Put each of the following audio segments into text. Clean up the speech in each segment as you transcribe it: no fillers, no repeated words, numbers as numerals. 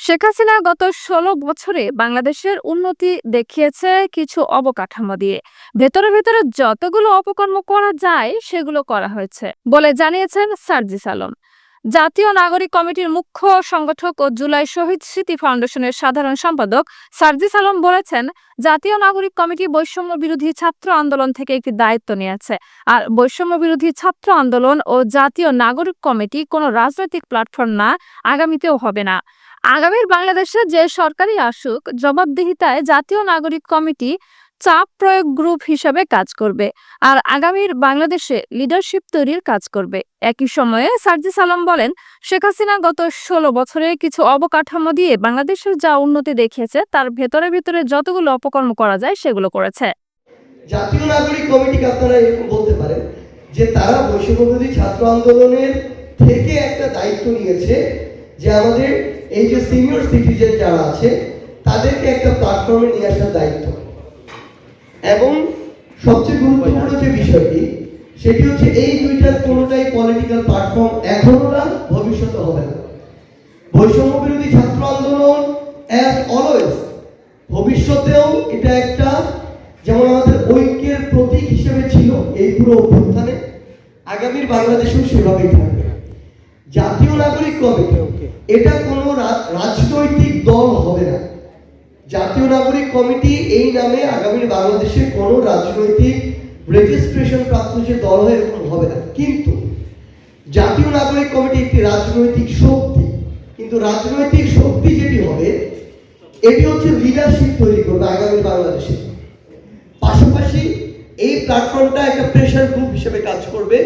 শেখ হাসিনা গত ১৬ বছরে বাংলাদেশের উন্নতি দেখিয়েছে কিছু অবকাঠামো দিয়ে। ভেতরে ভেতরে যতগুলো অপকর্ম করা যায় সেগুলো করা হয়েছে বলে জানিয়েছেন সার্জিস আলম। জাতীয় নাগরিক কমিটির মুখ্য সংগঠক ও জুলাই শহীদ স্মৃতি ফাউন্ডেশনের সাধারণ সম্পাদক সার্জিস আলম বলেছেন, জাতীয় নাগরিক কমিটি বৈষম্য বিরোধী ছাত্র আন্দোলন থেকে একটি দায়িত্ব নিয়েছে। আর বৈষম্য বিরোধী ছাত্র আন্দোলন ও জাতীয় নাগরিক কমিটি কোনো রাজনৈতিক প্ল্যাটফর্ম না, আগামীতেও হবে না। আগামীর বাংলাদেশে যে সরকারই আসুক, জবাবদিহিতায় জাতীয় নাগরিক কমিটি চাপ প্রয়োগ গ্রুপ হিসেবে কাজ করবে আর আগামীর বাংলাদেশে লিডারশিপ তৈরির কাজ করবে। একই সময়ে সার্জিস আলম বলেন, শেখ হাসিনা গত ১৬ বছরে কিছু অবকাঠামো দিয়ে বাংলাদেশের যা উন্নতি দেখিয়েছে তার ভেতরে ভেতরে যতগুলো অপকর্ম করা যায় সেগুলো করেছে। জাতীয় নাগরিক কমিটিকে আপনারা এরকম বলতে পারেন যে তারা বৈষম্য বিরোধী ছাত্র আন্দোলনের থেকে একটা দায়িত্ব নিয়েছে যে আমাদের এই যে সিনিয়র সিটিজেন যারা আছে তাদেরকে একটা প্ল্যাটফর্মে নিয়ে আসার দায়িত্ব। এবং সবচেয়ে গুরুত্বপূর্ণ যে বিষয়টি সেটি হচ্ছে এই দুইটার কোনোটাই পলিটিক্যাল প্ল্যাটফর্ম এখনো না, ভবিষ্যতে হবে না। বৈষম্য বিরোধী ছাত্র আন্দোলন অ্যাজ অলওয়েজ ভবিষ্যতেও এটা একটা, যেমন আমাদের ঐক্যের প্রতীক হিসেবে ছিল এই পুরো অভ্যুত্থানে, আগামীর বাংলাদেশেও সেভাবেই থাকবে। জাতীয় নাগরিক কমিটি এটা কোনো রাজনৈতিক দল হবে না। জাতীয় নাগরিক কমিটি এই নামে আগামীর বাংলাদেশে কোনো রাজনৈতিক রেজিস্ট্রেশন প্রাপ্ত যে দল হয় এরকম হবে না। কিন্তু জাতীয় নাগরিক কমিটি একটি রাজনৈতিক শক্তি, কিন্তু রাজনৈতিক শক্তি যেটি হবে এটি হচ্ছে লিডারশিপ তৈরি করবে আগামীর বাংলাদেশে। পাশাপাশি এই প্ল্যাটফর্মটা একটা প্রেশার গ্রুপ হিসেবে কাজ করবে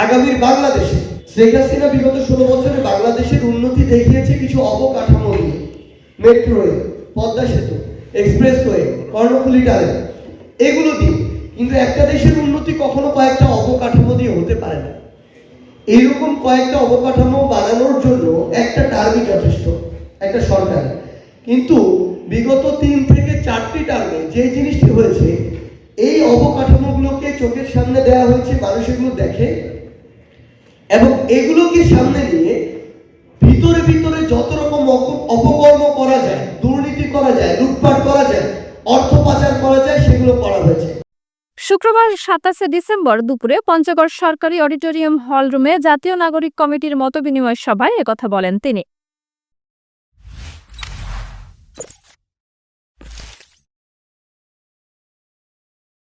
আগামীর বাংলাদেশে। শেখ হাসিনা বিগত ১৬ বছরে বাংলাদেশের উন্নতি দেখিয়েছে কিছু অবকাঠামো নিয়ে, মেট্রো রেল, পদ্মা সেতু, এক্সপ্রেসওয়ে, কর্ণফুলী টানেল, এগুলো দিয়ে। কিন্তু একটা দেশের উন্নতি কখনো কয়েকটা অবকাঠামো দিয়ে হতে পারে না। এইরকম কয়েকটা অবকাঠামো বানানোর জন্য একটা টার্মই যথেষ্ট একটা সরকার। কিন্তু বিগত ৩ থেকে ৪টি টার্মে যে জিনিসটি হয়েছে, এই অবকাঠামোগুলোকে চোখের সামনে দেওয়া হয়েছে, মানুষ এগুলো দেখে এবং এগুলোকে সামনে নিয়ে ভিতরে ভিতরে যত রকম অপকর্ম করা যায়, দুর্নীতি করা যায়, লুটপাট করা যায়, অর্থ পাচার করা যায়, সেগুলো করা হয়েছে। শুক্রবার ২৭ ডিসেম্বর দুপুরে পঞ্চগড় সরকারি অডিটোরিয়াম হল রুমে জাতীয় নাগরিক কমিটির মতবিনিময় সভায় একথা বলেন তিনি।